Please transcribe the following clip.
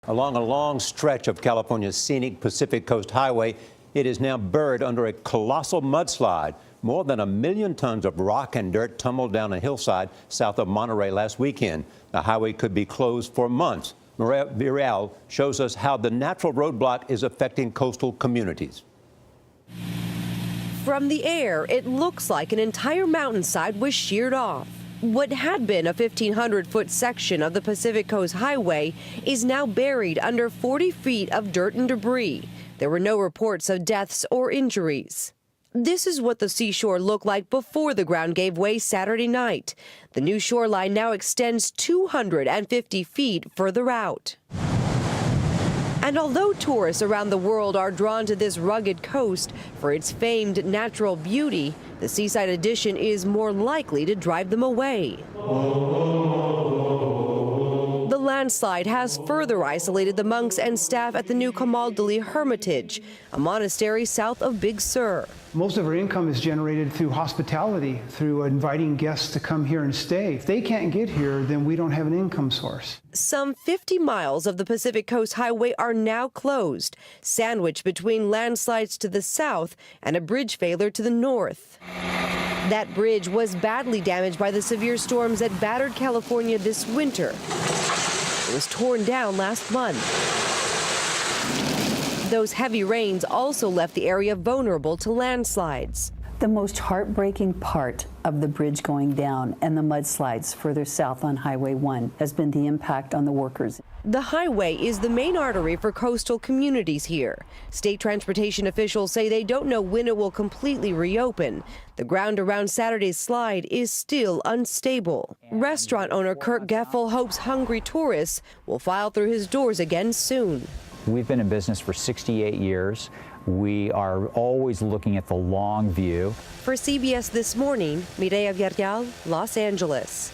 Along a long stretch of California's scenic Pacific Coast Highway, it is now buried under a colossal mudslide. More than 1 million tons of rock and dirt tumbled down a hillside south of Monterey last weekend. The highway could be closed for months. Mireya Villarreal shows us how the natural roadblock is affecting coastal communities. From the air, it looks like an entire mountainside was sheared off. What had been a 1,500-foot section of the Pacific Coast Highway is now buried under 40 feet of dirt and debris. There were no reports of deaths or injuries. This is what the seashore looked like before the ground gave way Saturday night. The new shoreline now extends 250 feet further out. And although tourists around the world are drawn to this rugged coast for its famed natural beauty, the seaside addition is more likely to drive them away. The landslide has further isolated the monks and staff at the new Camaldoli Hermitage, a monastery south of Big Sur. Most of our income is generated through hospitality, through inviting guests to come here and stay. If they can't get here, then we don't have an income source. Some 50 miles of the Pacific Coast Highway are now closed, sandwiched between landslides to the south and a bridge failure to the north. That bridge was badly damaged by the severe storms that battered California this winter. It was torn down last month. Those heavy rains also left the area vulnerable to landslides. The most heartbreaking part of the bridge going down and the mudslides further south on Highway 1 has been the impact on the workers. The highway is the main artery for coastal communities here. State transportation officials say they don't know when it will completely reopen. The ground around Saturday's slide is still unstable. Restaurant owner Kurt Geffel hopes hungry tourists will file through his doors again soon. We've been in business for 68 years. We are always looking at the long view. For CBS This Morning, Mireya Villarreal, Los Angeles.